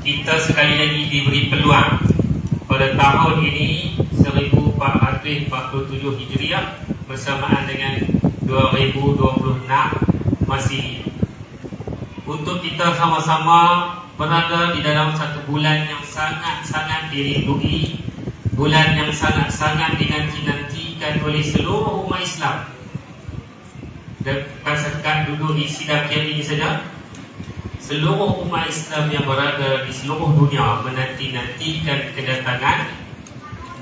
kita sekali lagi diberi peluang pada tahun ini 1447 Hijriah bersamaan dengan 2026 masih untuk kita sama-sama berada di dalam satu bulan yang sangat-sangat dirindui, bulan yang sangat-sangat dinanti-nantikan oleh seluruh umat Islam. Dan berdasarkan duduk di sidang KM ini saja, seluruh umat Islam yang berada di seluruh dunia menanti-nantikan kedatangan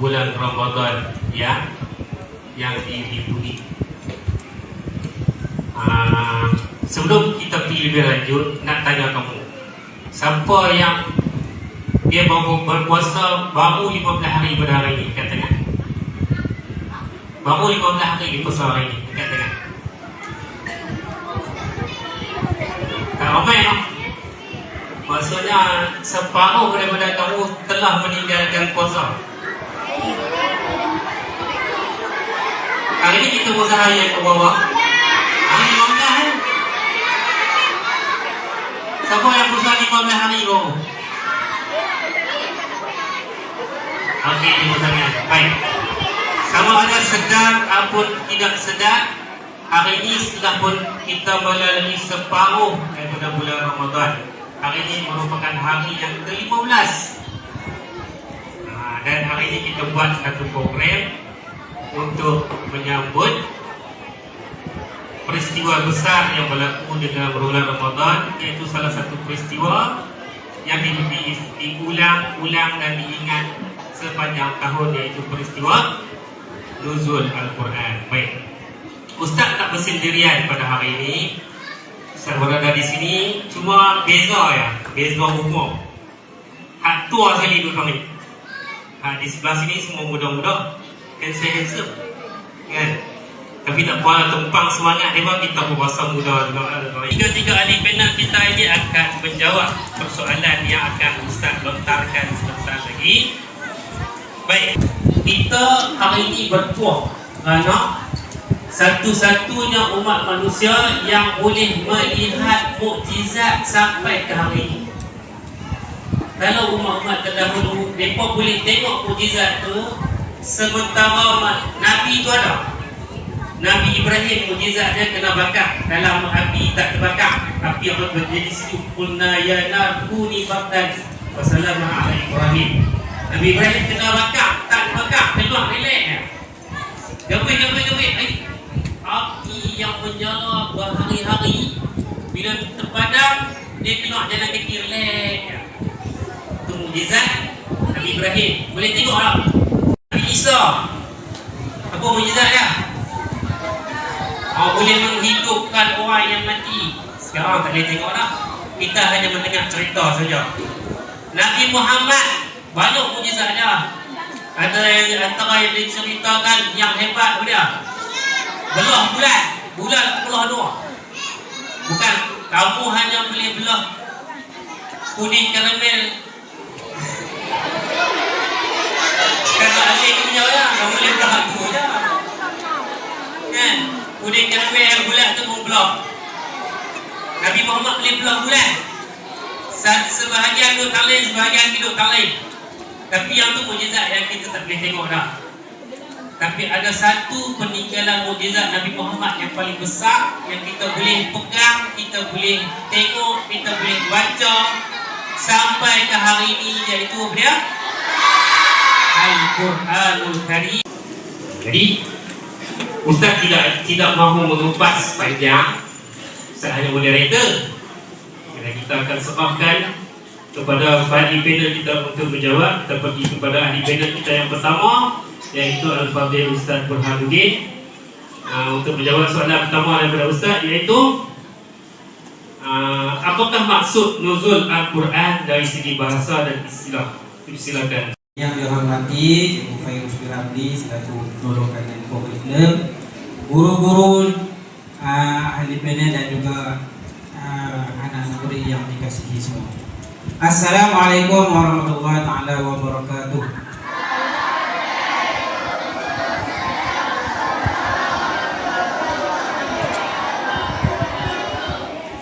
bulan Ramadan yang dirindui. Sebelum kita pergi lebih lanjut, nak tanya kamu, siapa yang dia baru berpuasa baru 15 hari pada hari ini? Angkat tangan. Baru 15 hari di puasa hari ini. Angkat tangan. Tak ramai tak? Maksudnya separuh daripada kamu telah meninggalkan puasa. Hari ini kita puasa hari yang ke bawah. Hari 15 siapa yang puasa 15 hari baru? Okey, ibu tangan. Baik. Sama ada sedar ataupun tidak sedar, hari ini sudah pun kita melalui separuh daripada bulan Ramadan. Hari ini merupakan hari yang ke-15. Dan hari ini kita buat satu program untuk menyambut peristiwa besar yang berlaku di dalam bulan Ramadan, iaitu salah satu peristiwa yang diulang-ulang dan diingat sepanjang tahun, iaitu peristiwa Nuzul Al-Quran. Baik, Ustaz tak bersendirian pada hari ini. Saya berada di sini, cuma beza umur. Hak tua sekali duduk kami. Di sebelah sini semua muda-muda, handsome, kan? Tapi tak apa, tumpang semangat dia, kita berbahasa muda juga. Tiga-tiga ahli panel kita ini akan menjawab persoalan yang akan Ustaz lontarkan sebentar lagi. Baik, kita hari ini bertuah kerana satu-satunya umat manusia yang boleh melihat mukjizat sampai ke hari ini. Kalau umat-umat terdahulu mereka boleh tengok mukjizat tu, sementara Nabi tu ada. Nabi Ibrahim mukjizat dia kena bakar dalam api tak terbakar. Api yang berjadi situ, qulna ya nar kuni bardan wa salamun ala Ibrahim. Nabi Ibrahim kena bakar, tak terbakar, keluar relax. Gabui. Api yang menyala berhari-hari, bila terpadam dia keluar jalan kaki, relax. Itu mukjizat Nabi Ibrahim. Boleh tengok tak? Nabi Isa, apa mukjizat dia? Boleh menghidupkan orang yang mati. Sekarang tak boleh tengok dah. Kita hanya mendengar cerita saja. Nabi Muhammad banyak mukjizat dia. Ada yang antara yang diceritakan yang hebat dia, belah bulan belah dua. Bukan kamu hanya boleh belah puding karamel. Kata adik punya lah, kamu boleh belah aku je, kan? Puding karamel yang bulat tu pun belah. Nabi Muhammad boleh belah bulan. Sebahagian duduk tak lain, sebahagian hidup tak lain. Tapi yang tu mukjizat yang kita tak boleh tengok dah. Tapi ada satu peninggalan mukjizat Nabi Muhammad yang paling besar, yang kita boleh pegang, kita boleh tengok, kita boleh baca sampai ke hari ini, iaitu dia Al-Quranul Karim. Jadi Ustaz tidak mahu mengupas panjang. Ustaz hanya moderator. Dan kita akan serahkan kepada ahli panel kita untuk menjawab. Kita pergi kepada ahli panel kita yang pertama, iaitu Al-Fadhil Ustaz Burhanuddin, untuk menjawab soalan pertama daripada Ustaz, iaitu apakah maksud nuzul Al-Quran dari segi bahasa dan istilah? Silakan. Yang dihormati Cikgu Fairuz Biramli selaku Ketua Menko Curriculum, guru-guru, ahli panel dan juga anak-anak murid yang dikasihi semua. Assalamualaikum warahmatullahi taala wabarakatuh.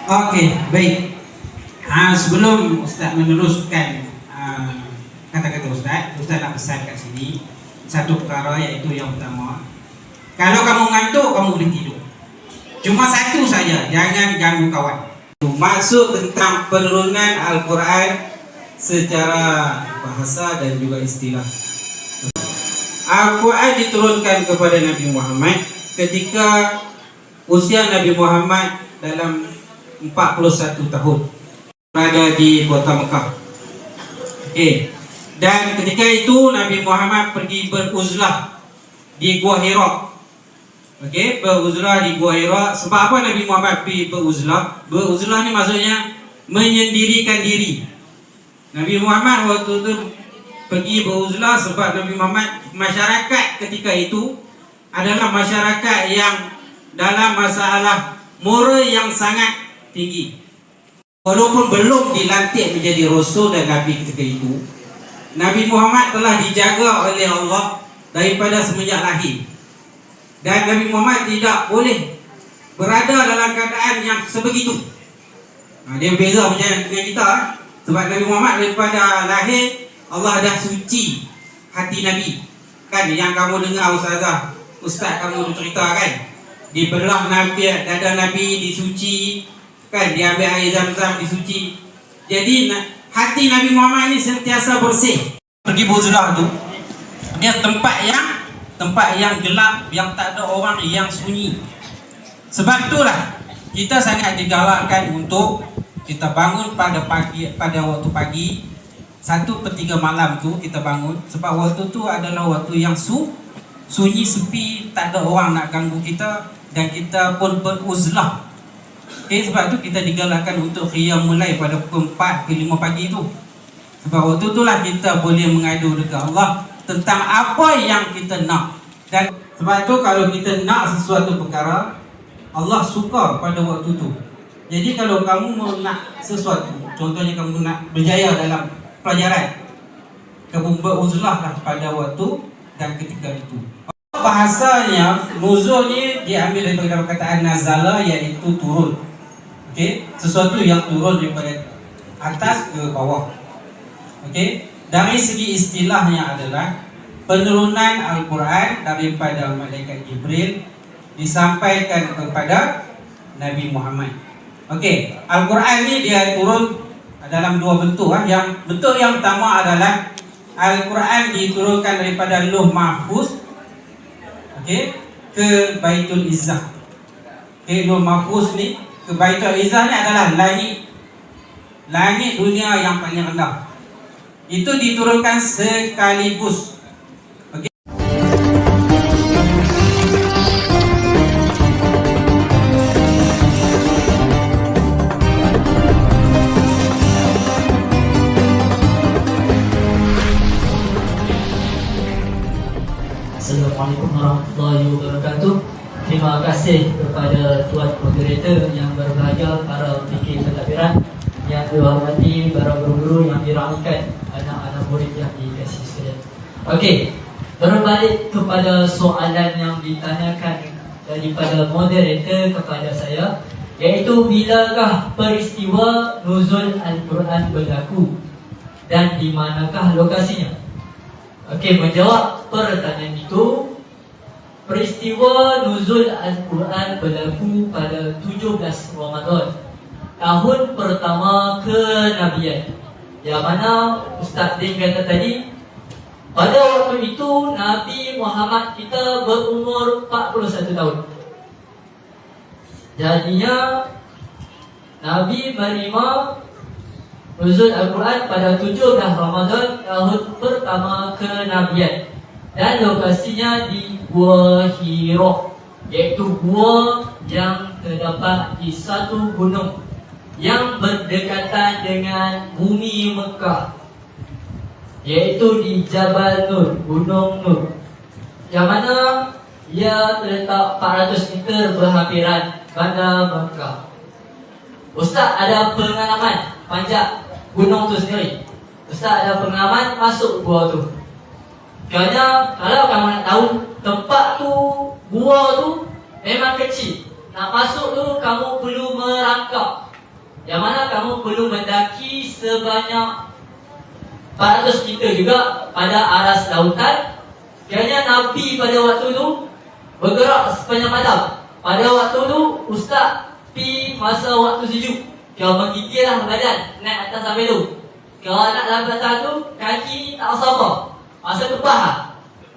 Okey, baik. Sebelum Ustaz meneruskan kata-kata Ustaz nak pesan kat sini satu perkara, iaitu yang pertama, kalau kamu ngantuk, kamu boleh tidur. Cuma satu saja, jangan ganggu kawan. Maksud tentang penurunan Al-Quran secara bahasa dan juga istilah. Al-Quran diturunkan kepada Nabi Muhammad ketika usia Nabi Muhammad dalam 41 tahun berada di kota Mekah. Dan ketika itu Nabi Muhammad pergi beruzlah di Gua Hira. Beruzlah di Gua Hira. Sebab apa Nabi Muhammad pergi beruzlah? Beruzlah ni maksudnya menyendirikan diri. Nabi Muhammad waktu itu pergi beruzlah sebab Nabi Muhammad, masyarakat ketika itu adalah masyarakat yang dalam masalah moral yang sangat tinggi. Walaupun belum dilantik menjadi Rasul dan Nabi ketika itu, Nabi Muhammad telah dijaga oleh Allah daripada semenjak lahir. Dan Nabi Muhammad tidak boleh berada dalam keadaan yang sebegitu. Dia berbeza macam dengan kita. Sebab Nabi Muhammad daripada lahir, Allah dah suci hati Nabi. Kan yang kamu dengar Ustaz kamu cerita kan, dibelah Nabi, dada Nabi disuci, kan, diambil air Zam-Zam disuci. Jadi hati Nabi Muhammad ini sentiasa bersih. Pergi beruzlah tu, dia tempat yang gelap, yang tak ada orang, yang sunyi. Sebab itulah kita sangat digalakkan untuk kita bangun pada waktu pagi, 1/3 malam tu kita bangun. Sebab waktu tu adalah waktu yang sunyi, sepi, tak ada orang nak ganggu kita, dan kita pun beruzlah. Sebab tu kita digalakkan untuk qiyam mulai pada pukul 4 ke 5 pagi tu. Sebab waktu itulah kita boleh mengadu dekat Allah tentang apa yang kita nak. Dan sebab tu kalau kita nak sesuatu perkara, Allah suka pada waktu tu. Jadi kalau kamu nak sesuatu, contohnya kamu nak berjaya dalam pelajaran, kamu beruzlah pada waktu dan ketika itu. Bahasanya nuzul ni diambil daripada perkataan nazala, iaitu turun. Sesuatu yang turun daripada atas ke bawah. Dari segi istilahnya adalah penurunan Al-Quran daripada malaikat Jibril disampaikan kepada Nabi Muhammad. Al-Quran ni dia turun dalam dua bentuk. Yang bentuk yang pertama adalah Al-Quran diturunkan daripada Lauh Mahfuz ke Baitul Izzah. Lauh Mahfuz ni ke Baitul Izzah ni adalah langit dunia yang paling rendah. Itu diturunkan sekaligus. Assalamualaikum warahmatullahi wabarakatuh. Terima kasih kepada Tuan Moderator yang berbahagia, para fikir pentadbiran yang dihormati, para guru-guru yang dirahmati, anak-anak murid yang dikasihi sekalian. Berbalik kepada soalan yang ditanyakan daripada moderator kepada saya, iaitu bilakah peristiwa nuzul Al-Quran berlaku dan di manakah lokasinya? Menjawab pertanyaan itu, peristiwa nuzul Al-Quran berlaku pada 17 Ramadan, tahun pertama kenabian. Yang mana Ustaz Din kata tadi, pada waktu itu Nabi Muhammad kita berumur 41 tahun. Jadinya Nabi menerima nuzul Al-Quran pada 17 Ramadan tahun pertama kenabian. Dan lokasinya di Gua Hira, iaitu gua yang terdapat di satu gunung yang berdekatan dengan bumi Mekah, iaitu di Jabal Nur, Gunung Nur, yang mana ia terletak 400 meter berhampiran bandar Mekah. Ustaz ada pengalaman panjat gunung tu sendiri. Ustaz ada pengalaman masuk gua tu. Kerana kalau kamu nak tahu, tempat tu, gua tu memang kecil. Nak masuk tu kamu perlu merangkak. yang mana kamu perlu mendaki sebanyak 400 meter juga pada aras lautan. Kiranya Nabi pada waktu tu bergerak sepanjang malam. Pada waktu tu Ustaz pi masa waktu sejuk, kau menggigillah badan naik atas sampai tu. Kalau nak dalam atas tu, kaki ni tak sabar, masa tebah lah.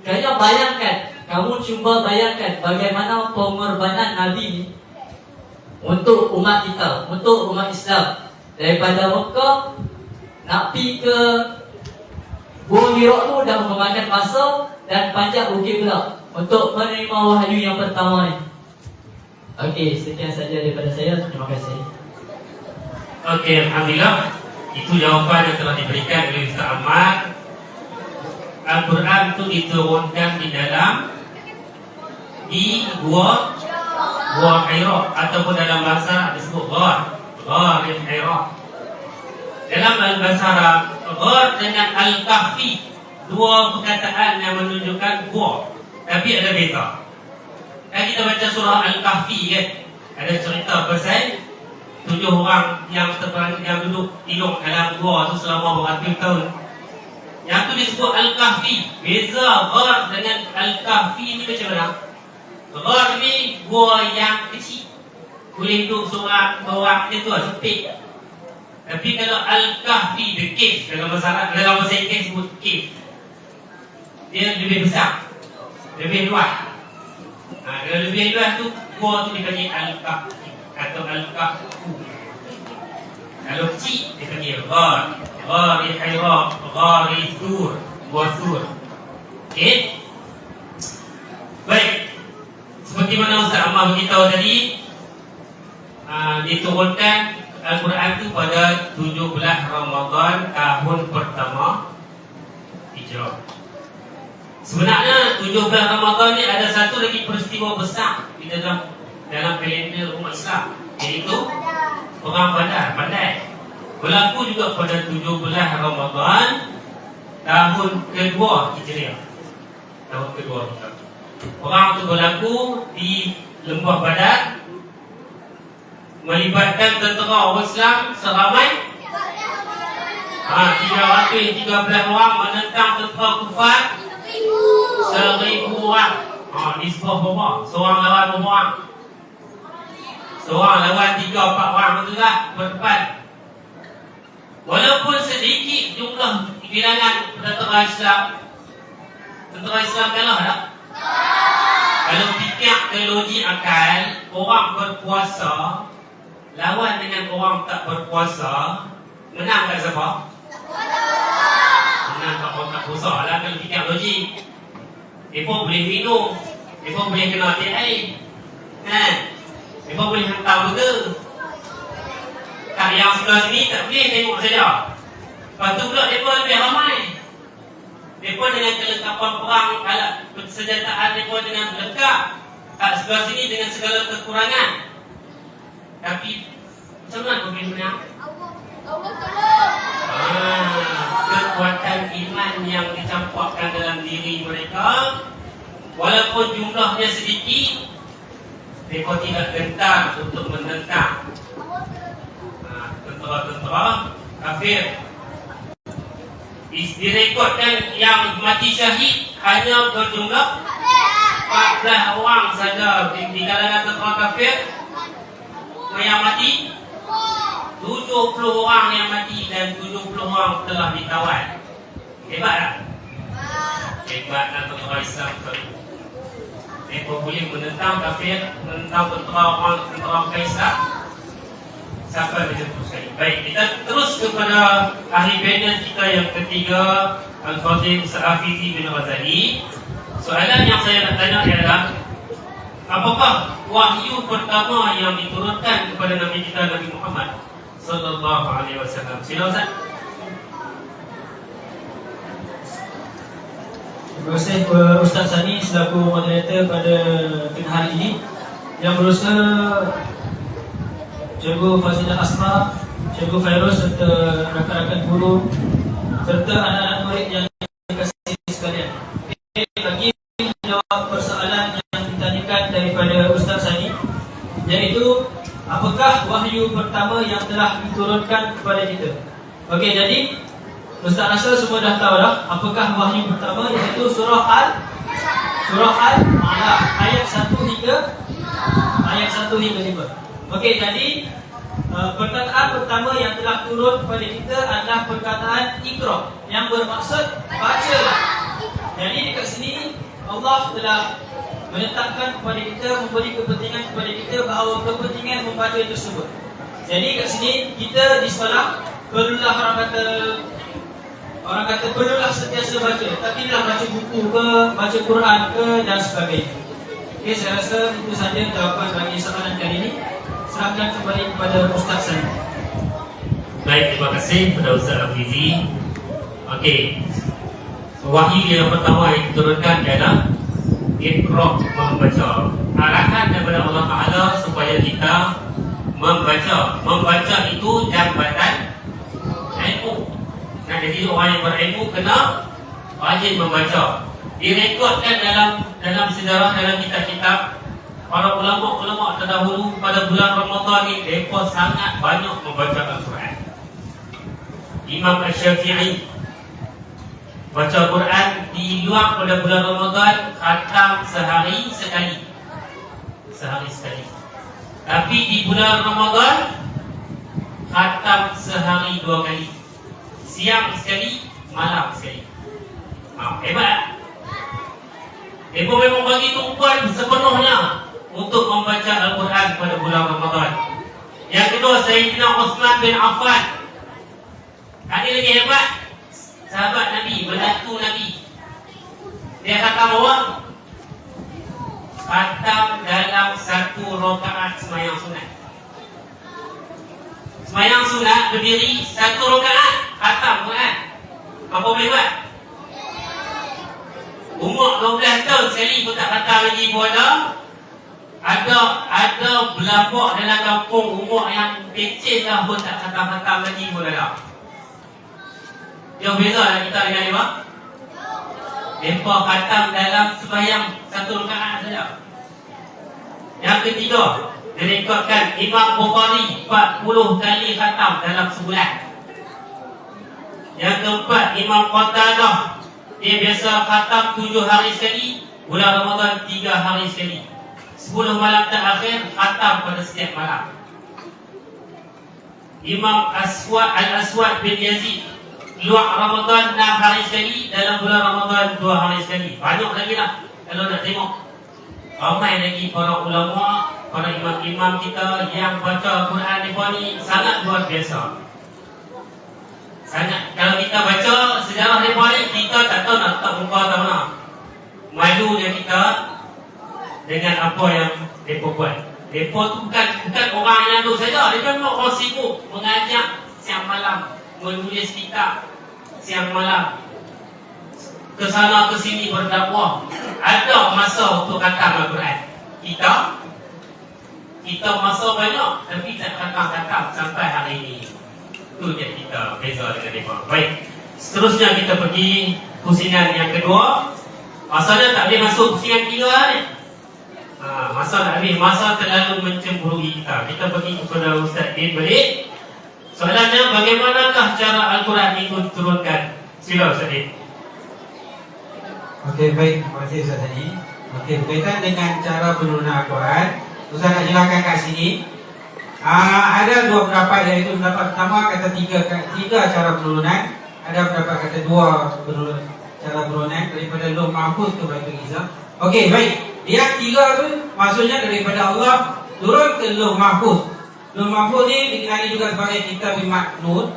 Kiranya bayangkan, kamu cuba bayangkan bagaimana pengorbanan Nabi ni untuk umat kita, untuk umat Islam. Daripada Mekah nak pergi ke Gua Hira tu dah memakan masa dan panjat bukit pula untuk menerima wahyu yang pertama ni. Okey, sekian saja daripada saya. Terima kasih. Okey, alhamdulillah. Itu jawapan yang telah diberikan oleh Ustaz Ahmad. Al-Quran itu diturunkan di dalam Gua Hira, ataupun dalam bahasa disebut Ghar Hira. Dalam bahasa Arab, Ghar dengan Al-Kahfi, dua perkataan yang menunjukkan gua, tapi ada beza. Kan kita baca surah Al-Kahfi kan, ada cerita pasal 7 orang yang duduk tidur dalam gua tu selama beratus tahun. Yang tu disebut Al-Kahfi. Beza Ghar dengan Al-Kahfi ni macam mana? Ghar ni gua yang kecil, boleh duduk seorang macam tu lah, sempit. Tapi kalau Al-Kahfi, the cave, dalam bahasa Inggeris sebut cave, dia lebih besar, lebih luas. Kalau lebih luas tu, gua tu dipanggil Al-Kahfi atau Al-Kahfu. Kalau kecil, dia panggil Ghar Hira, Ghar Thur, Gua Thur. Okey? Baik, seperti mana Ustaz Ahmad beritahu tadi, diturunkan Al-Quran itu pada 17 Ramadan tahun pertama Hijrah. Sebenarnya 17 Ramadan ni ada satu lagi peristiwa besar di dalam kalender umat Islam, iaitu Perang Badar, Badar. Berlaku juga pada 17 Ramadan tahun kedua Hijriah. Tahun kedua. Perang itu berlaku di Lembah Badar, melibatkan tentera orang Islam seramai 313 orang menentang tentera kufar 1,000 orang. Di sebuah bomba, seorang lawan berapa orang? Seorang lawan 3-4 orang, betul tak? Berdepan. Walaupun sedikit jumlah bilangan tentera Islam kalah tak? Kalau fikir ke logik akal, orang berpuasa lawan dengan orang tak berpuasa, menang kat siapa? Menang kat orang tak puasa lah. Kalau fikir logik, mereka boleh minum, mereka boleh kena ambil air, kan? Mereka boleh hantar burger. Tak, yang sebelah sini tak boleh tengok saja. Lepas tu pula mereka lebih ramai. Mereka dengan kelengkapan perang, alat persenjataan mereka dengan lengkap. Tak, sebelah sini dengan segala kekurangan. Tapi macam mana boleh menang? Kekuatan iman yang dicampurkan dalam diri mereka, walaupun jumlahnya sedikit, mereka tidak gentar untuk menentang tentera-tentera kafir. Direkodkan yang mati syahid hanya berjumlah 14 orang saja di kalangan tentera kafir. Yang mati 70 orang yang mati dan 70 orang telah ditawan. Hebat tak? Hebat lah tentera Islam tadi. Mereka boleh menentang kafir, menentang tentera Islam. Sampai macam tu sekali. Baik, kita terus kepada ahli panel kita yang ketiga, Al-Fadhil Ustaz Hafizi bin Ghazali. Soalan yang saya nak tanya adalah, apakah wahyu pertama yang diturunkan kepada Nabi kita, Nabi Muhammad sallallahu alaihi wasallam? Sila Ustaz. Terima kasih kepada Ustaz Sani selaku moderator pada tengah hari ini, yang berusaha Cikgu Fazilah Asma, Cikgu Fairuz serta rakan-rakan guru serta anak-anak murid yang dikasihi sekalian. Bagi menjawab persoalan yang ditanyakan daripada Ustaz Sani, iaitu apakah wahyu pertama yang telah diturunkan kepada kita? Okey, jadi Ustaz rasa semua dah tahu dah apakah wahyu pertama, iaitu surah Al-A'la ayat 1 hingga 5. Okey, jadi perkataan pertama yang telah turun kepada kita adalah perkataan Iqra, yang bermaksud bacalah. Jadi dekat sini Allah telah menetapkan kepada kita, memberi kepentingan kepada kita bahawa kepentingan membaca tersebut. Jadi kat sini kita di sekolah perlulah orang kata perlulah sentiasa baca. Tak kira baca buku ke, baca Quran ke dan sebagainya. Okey, saya rasa itu saja jawapan bagi soalan kali ini. Serahkan kembali kepada Ustaz saya. Baik, terima kasih kepada Ustaz Hafizi. Okey, wahyu yang pertama yang diturunkan adalah Iqra, membaca. Arahan daripada Allah Ta'ala supaya kita membaca. Membaca itu jambatan ilmu. Nah, jadi orang yang berilmu kena rajin membaca. Direkodkan dalam sejarah, dalam kitab-kitab para ulama-ulama terdahulu pada bulan Ramadan ni, mereka sangat banyak membaca Al-Quran. Imam Asy-Syafi'i baca Quran di luar pada bulan Ramadan, khatam sehari sekali. Tapi di bulan Ramadan khatam sehari 2 kali. Siang sekali, malam sekali. Hebat. Mereka memang bagi tumpuan sepenuhnya untuk membaca Al-Quran pada bulan Ramadan. Yang kedua, Sayyidina Uthman bin Affan. Ini lagi hebat. Sahabat Nabi, menantu Nabi. Dia khatam apa? Khatam dalam 1 rakaat sembahyang sunat. Sembahyang sunat berdiri 1 rakaat khatam Quran. Apa boleh buat? Umur 12 tahun sekali pun tak khatam lagi pun ada. Ada belabak dalam kampung umur yang kecil dah pun tak khatam-khatam lagi pun ada. Yang beza lah kita dengan dia. Mereka khatam dalam sembahyang 1 rakaat saja. Yang ketiga, direkodkan Imam Bukhari 40 kali khatam dalam sebulan. Yang keempat, Imam Qatadah, dia biasa khatam 7 hari sekali, bulan Ramadan 3 hari sekali. 10 malam terakhir khatam pada setiap malam. Imam Al-Aswad bin Yazid, luar Ramadan 6 hari sekali, dalam bulan Ramadan 2 hari sekali. Banyak lagi lah kalau nak tengok. Ramai lagi para ulama, para imam-imam kita yang baca Quran ni sangat luar biasa. Sangat. Kalau kita baca sejarah mereka ni, kita tak tahu nak letak muka atau mana. Malunya kita dengan apa yang mereka buat. Mereka tu bukan orang yang tu saja. Mereka memang orang sibuk mengajak siang malam, menulis kitab siang malam, ke sana ke sini berdakwah. Ada masa untuk khatam Al-Quran. Kita masa banyak tapi tak khatam sampai hari ini. Itu je kita beza dengan mereka. Baik, seterusnya kita pergi pusingan yang kedua. Masalahnya tak boleh masuk pusingan 3 ni. Masa tak boleh, masa terlalu mencemburui kita. Kita pergi kepada Ustaz Din balik. Soalannya, bagaimanakah cara Al-Quran itu diturunkan? Sila Ustaz Din. Okey, baik. Terima kasih Ustaz Tani. Okey, berkaitan dengan cara penurunan Al-Quran, Ustaz nak jelaskan kat sini. Ada 2 pendapat, iaitu pendapat pertama kata 3 cara penurunan. Ada pendapat kata 2 cara penurunan daripada Lauh Mahfuz ke Baitul Izzah. Okey, baik. Yang 3 tu maksudnya daripada Allah turun ke Lauh Mahfuz. Lauh Mahfuz ni dikenali juga sebagai kitab maknun.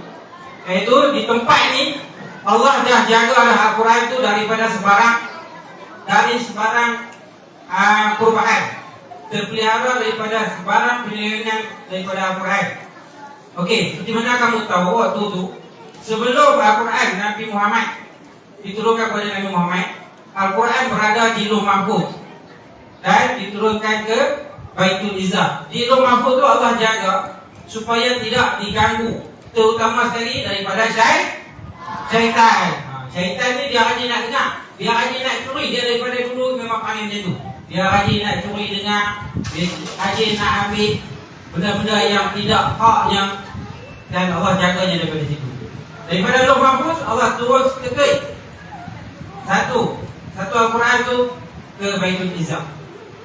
Iaitu di tempat ni Allah dah jaga Al-Quran tu daripada sebarang perubahan. Terpelihara daripada sebarang penyelewengan daripada Al-Quran. Okey, seperti mana kamu tahu waktu tu sebelum Al-Quran Nabi Muhammad diturunkan kepada Nabi Muhammad, Al-Quran berada di Lauh Mahfuz dan diturunkan ke Baitul Izzah. Di Lauh Mahfuz tu Allah jaga supaya tidak diganggu, terutama sekali daripada syaitan. Syaitan ni dia rajin nak dengar, dia rajin nak curi. Dia daripada dulu memang panggil dia tu. Dia rajin nak curi dengar, dia rajin nak ambil benda-benda yang tidak haknya, dan Allah jaganya daripada situ. Daripada Lauh Mahfuz Allah turun seketika satu Al-Quran tu ke Baitul Izzah.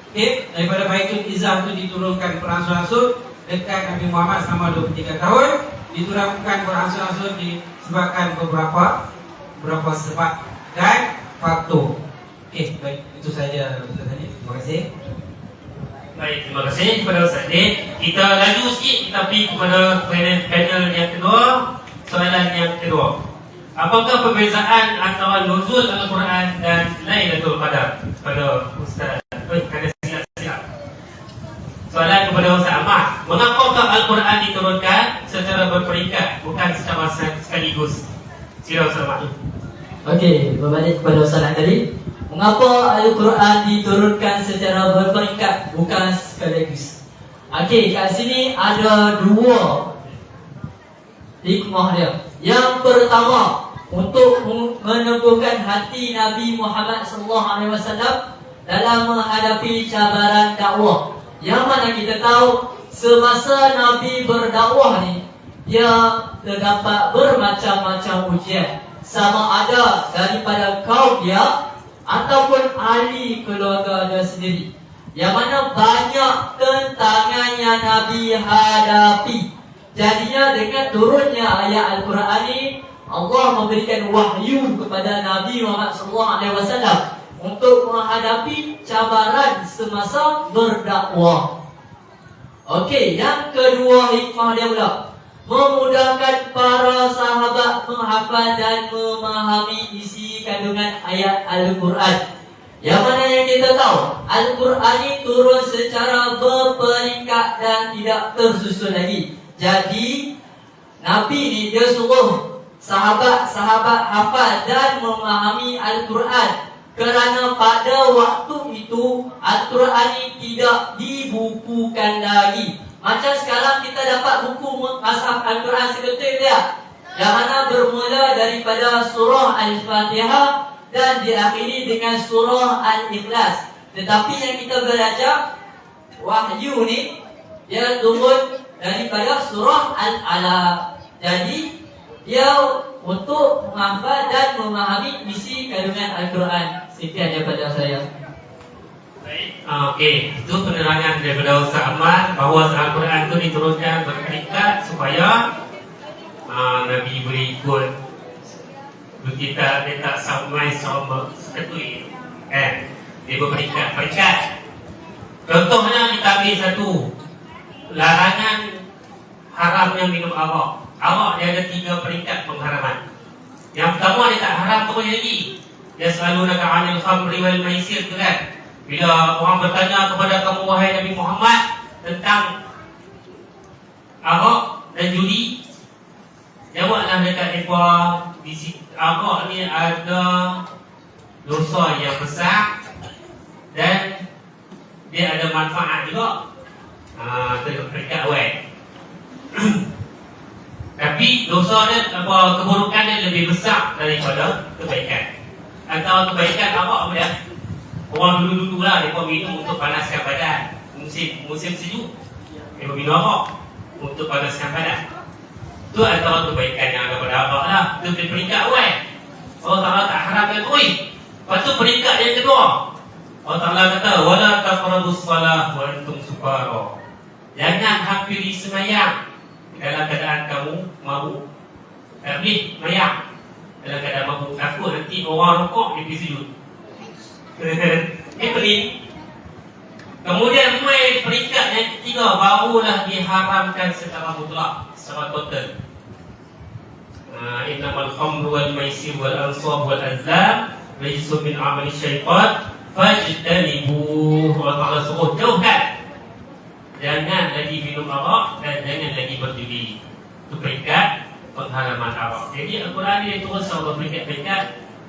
Okey, daripada Baitul Izzah tu diturunkan beransur-ansur dekat Nabi Muhammad selama 23 tahun. Diturunkan beransur-ansur disebabkan beberapa sebab dan faktor. Okey, baik, itu saja Ustaz Hanif. Terima kasih. Baik, terima kasih kepada Ustaz Din. Kita laju sikit, kita pergi kepada panel yang kedua. Soalan yang kedua, apakah perbezaan antara nuzul Al-Quran dan Lailatul Qadar? Kepada Ustaz, silap. Soalan kepada Ustaz Ahmad, mengapakah Al-Quran diturunkan secara berperingkat, bukan secara sekaligus? Sila Ustaz Ahmad. Okey, berbalik kepada soalan tadi. Mengapa Al-Quran diturunkan secara berperingkat, bukan sekaligus? Okey, kat sini ada dua hikmah dia. Yang pertama, untuk meneguhkan hati Nabi Muhammad SAW dalam menghadapi cabaran dakwah. Yang mana kita tahu semasa Nabi berdakwah ni, dia terdapat bermacam-macam ujian, sama ada daripada kaum dia ataupun ahli keluarga dia sendiri, yang mana banyak tentangan yang Nabi hadapi. Jadinya dengan turunnya ayat Al-Quran ini, Allah memberikan wahyu kepada Nabi Muhammad SAW untuk menghadapi cabaran semasa berdakwah. Okey, yang kedua hikmah dia pula, memudahkan para sahabat menghafal dan memahami isi kandungan ayat Al-Quran. Yang mana yang kita tahu, Al-Quran ini turun secara berperingkat dan tidak tersusun lagi. Jadi Nabi ni dia suruh sahabat-sahabat hafal dan memahami Al-Quran, kerana pada waktu itu Al-Quran ni tidak dibukukan lagi. Macam sekarang kita dapat buku mushaf Al-Quran seketul dia, yang mana bermula daripada surah Al-Fatihah dan diakhiri dengan surah Al-Ikhlas. Tetapi yang kita belajar wahyu ni, dia turun daripada surah Al-Alaq. Jadi dia untuk menghafal dan memahami isi kandungan Al-Quran. Sekian daripada saya. Baik, okey, itu penerangan daripada Ustaz Ahmad bahawa Al-Quran itu diturunkan berperingkat supaya Nabi boleh ikut. Kita tak sampai sama seketui, kan? Dia berperingkat. Contohnya kita ambil satu, larangan haramnya minum arak. Arak dia ada 3 peringkat pengharaman. Yang pertama, dia tak haram terus lagi. Dia selalu nak 'anil khamri wal maisir tu kan. Bila orang bertanya kepada kamu wahai Nabi Muhammad tentang arak dan judi, jawablah dekat mereka, di arak ni ada dosa yang besar dan dia ada manfaat juga. Itu peringkat awal. Tapi dosa dia, keburukan dia lebih besar daripada kebaikan. Atau kebaikan arak apa dia? Orang dulu-dulu lah, mereka minum untuk panaskan badan. Musim sejuk, mereka minum arak untuk panaskan badan. Itu antara kebaikan yang ada pada arak lah. Itu peringkat awal. Allah Ta'ala tak haramkan tu. Lepas tu peringkat yang kedua, Allah Ta'ala kata, wala taqrabus salah wa antum sukara. Jangan hampiri semayang dalam keadaan kamu mabuk. Tak boleh semayang dalam keadaan mabuk. Takut nanti orang rokok dia pergi sujud. Ini pening. Kemudian peringkat yang ketiga, barulah diharamkan secara mutlak, secara total. Innamal khamru wal maisir wal ansab wal azlam rijsun min amali syaitan fajtanibuh. Allah Ta'ala suruh jauhkan. Jangan lagi minum arak dan jangan lagi berjudi. Itu peringkat pengharaman arak. Jadi Al-Quran ini turun secara berperingkat-peringkat.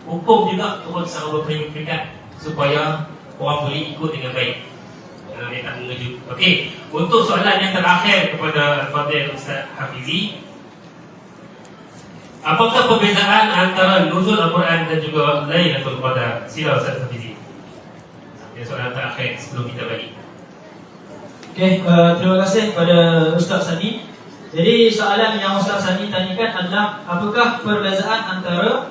Hukum juga turun secara berperingkat supaya orang boleh ikut dengan baik. Dia tak mengejut. Okey, untuk soalan yang terakhir kepada Al-Fadhil Ustaz Hafizi, apakah perbezaan antara nuzul Al-Quran dan juga Lailatul Qadar? Sila Ustaz Hafizi. Ini soalan terakhir sebelum kita balik. Okey, terima kasih kepada Ustaz Sani. Jadi soalan yang Ustaz Sani tanyakan adalah apakah perbezaan antara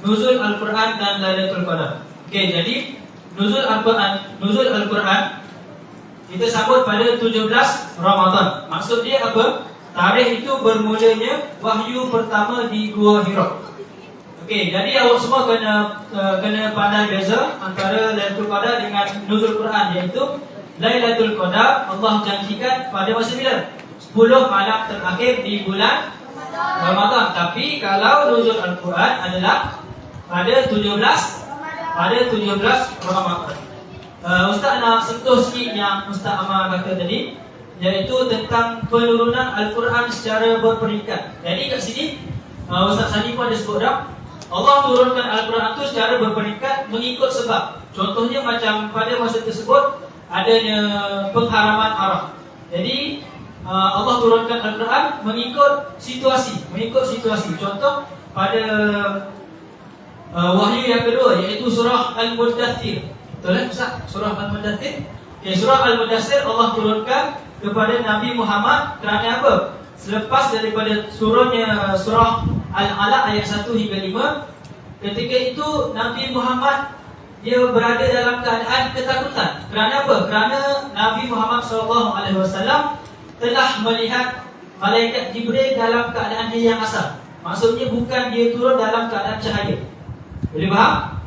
nuzul Al-Quran dan Lailatul Qadar? Okey, jadi nuzul Al-Quran kita sambut pada 17 Ramadan. Maksud dia apa? Tarikh itu bermulanya wahyu pertama di Gua Hira. Okey, jadi awak semua kena pandai beza antara Lailatul Qadar dengan nuzul Quran, iaitu Lailatul Qadar Allah janjikan pada masa bila? 10 malam terakhir di bulan Ramadan. Tapi kalau nuzul Al-Quran adalah pada 17 Ramadan. Ustaz nak sentuh sikit yang Ustaz Amar kata tadi, iaitu tentang penurunan Al-Quran secara berperingkat. Jadi kat sini Ustaz Sani pun ada sebut dah, Allah turunkan Al-Quran itu secara berperingkat mengikut sebab. Contohnya macam pada masa tersebut adanya pengharaman Arab. Jadi Allah turunkan Al-Quran mengikut situasi. Contoh pada wahyu yang kedua, iaitu surah Al-Muddathir. Betul kan Ustaz? Surah Al-Muddathir. Okay, surah Al-Muddathir Allah turunkan kepada Nabi Muhammad kerana apa? Selepas daripada surah Al-Alaq ayat 1 hingga 5, ketika itu Nabi Muhammad dia berada dalam keadaan ketakutan. Kerana apa? Kerana Nabi Muhammad SAW telah melihat malaikat Jibril dalam keadaan dia yang asal. Maksudnya bukan dia turun dalam keadaan cahaya. Boleh faham?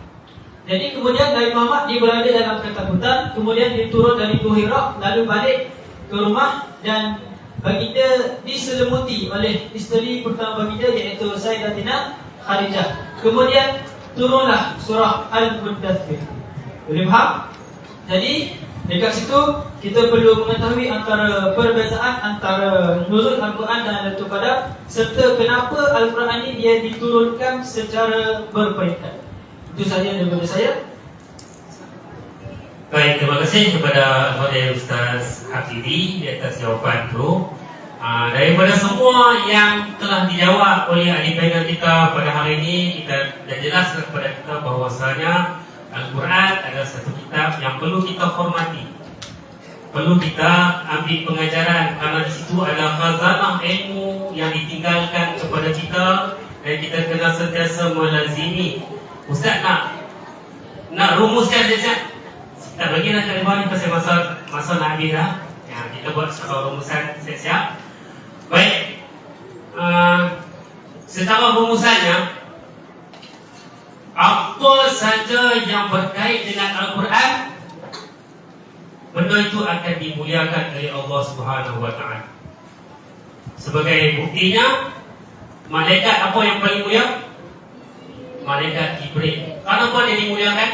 Jadi kemudian Nabi Muhammad dia berada dalam ketakutan, kemudian dia turun dari Gua Hira, lalu balik ke rumah dan baginda diselimuti oleh isteri pertama baginda, iaitu Sayyidatina Khadijah. Kemudian turunlah surah Al-Muddathir. Boleh faham? Jadi dekat situ kita perlu mengetahui antara perbezaan antara nuzul Al-Quran dan Lailatul Qadar, serta kenapa Al-Quran ini dia diturunkan secara berperingkat. Itu sahaja daripada saya. Baik, terima kasih kepada Ustaz Hafidhi di atas jawapan itu. Daripada semua yang telah dijawab oleh ahli panel kita pada hari ini, kita dah jelas kepada kita bahawasanya Al-Quran adalah satu kitab yang perlu kita hormati, perlu kita ambil pengajaran, kerana di situ ada khazanah ilmu yang ditinggalkan kepada kita dan kita kena sentiasa melazimi. Ustaz nak rumuskan saja. Kita bagilah kat bawah ni pasal masa nak habis dah. Ya, kita buat secara rumusan siap-siap. Baik, secara rumusannya, apa saja yang berkait dengan Al-Quran, benda itu akan dimuliakan oleh Allah Subhanahu Wa Taala. Sebagai buktinya, malaikat apa yang paling mulia? Malaikat Jibril. Kenapa dia dimuliakan?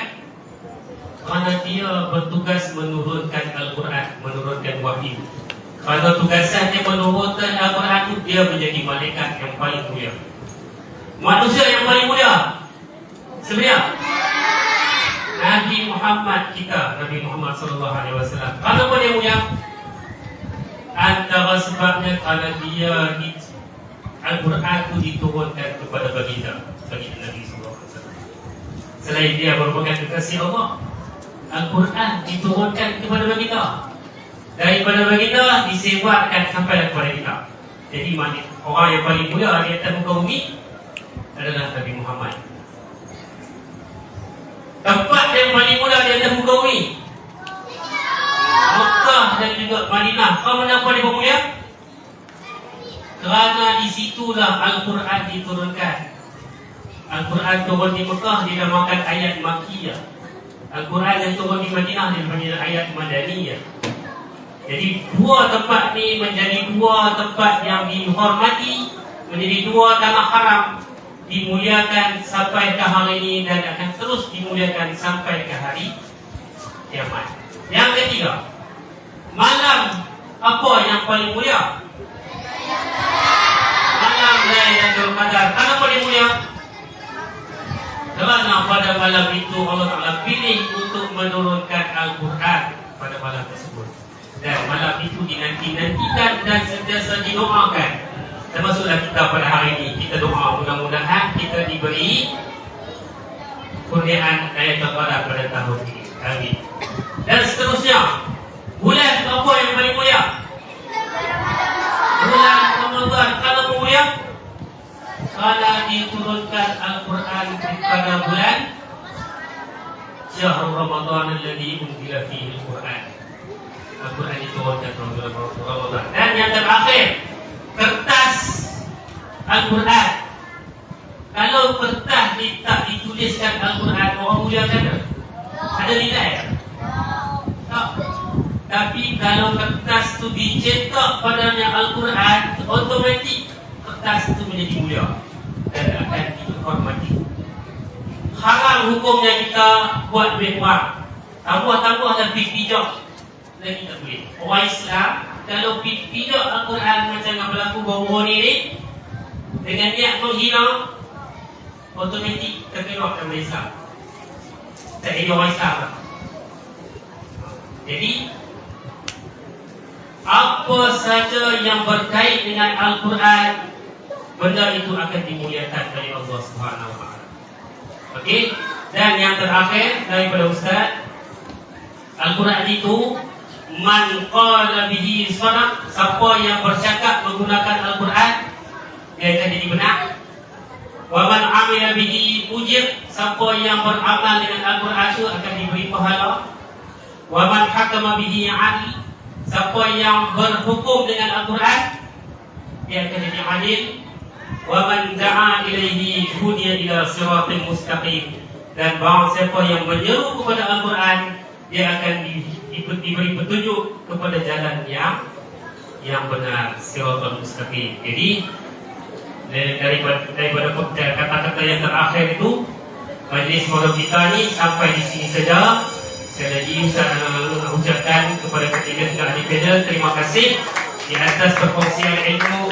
Kerana dia bertugas menurunkan Al-Quran, menurunkan wahyu. Kalau tugasannya menurunkan Al-Quran itu, dia menjadi malaikat yang paling mulia. Manusia yang paling mulia sebenarnya Nabi Muhammad kita, Nabi Muhammad SAW. Kenapa dia mulia? Antara sebabnya kerana dia Al-Quran itu diturunkan kepada baginda Nabi SAW. Selain dia merupakan kekasih Allah, Al-Quran diturunkan kepada baginda. Daripada baginda disebarkan sampai kepada kita. Jadi orang yang paling mulia di atas muka bumi adalah Nabi Muhammad. Tempat yang paling mulia di atas muka bumi, Mekah dan juga Madinah. Kenapa dia mulia? Kerana di situlah Al-Quran diturunkan. Al-Quran turun di Mekah dinamakan ayat Makkiyah. Al-Quran yang turun di Madinah dinamakan ayat Madaniyah. Jadi dua tempat ni menjadi dua tempat yang dihormati, menjadi dua tanah haram, dimuliakan sampai ke hari ini dan akan terus dimuliakan sampai ke hari kiamat. Yang ketiga, malam apa yang paling mulia? Malam Lailatul Qadar. Kenapa dia mulia? Kerana pada malam itu Allah Ta'ala pilih untuk menurunkan Al-Quran pada malam tersebut. Dan malam itu dinanti-nantikan dan sentiasa didoakan. Termasuklah kita pada hari ini. Kita doa mudah-mudahan kita diberi kurniaan Lailatul Qadar pada tahun ini. Amin. Dan seterusnya, bulan apa yang paling mulia? menurunkan Al-Quran pada bulan Syahrul Ramadan alladhi unzila fihi Al-Quran. Al-Quran diturunkan pada bulan Ramadan. Dan yang terakhir, kertas Al-Quran. Kalau kertas tak dituliskan Al-Quran, orang muliakan tak? Ada nilai tak? Tak. Tapi kalau kertas tu dicetak padanya Al-Quran, automatik kertas itu menjadi mulia dan akan dihormati. Haram hukumnya kita buat duit wang, tambah-tambah dan pijak lagi tak boleh. Orang Islam kalau pijak Al-Quran macam yang berlaku baru-baru ni dengan niat menghina, automatik terkeluar dalam Islam. Tak ada orang Islam. Jadi apa saja yang berkait dengan Al-Quran, benda itu akan dimuliakan oleh Allah Subhanahu Wa Taala. Okey, dan yang terakhir daripada Ustaz, Al-Quran itu man qala bihi sadaq, siapa yang bercakap menggunakan Al-Quran dia akan jadi benar. Wa man amila bihi ujir, siapa yang beramal dengan Al-Quran itu akan diberi pahala. Wa man hakama bihi adil, siapa yang berhukum dengan Al-Quran dia akan jadi adil. Wa man da'a ilaihi hudiya ila siratal mustaqim, dan barang siapa yang menyeru kepada Al-Quran dia akan diberi petunjuk kepada jalan yang benar, siratal mustaqim. Jadi daripada kata-kata yang terakhir itu, majlis forum kita ni sampai di sini saja. Saya lagi ucapkan kepada ketiga ahli panel terima kasih di atas perkongsian ilmu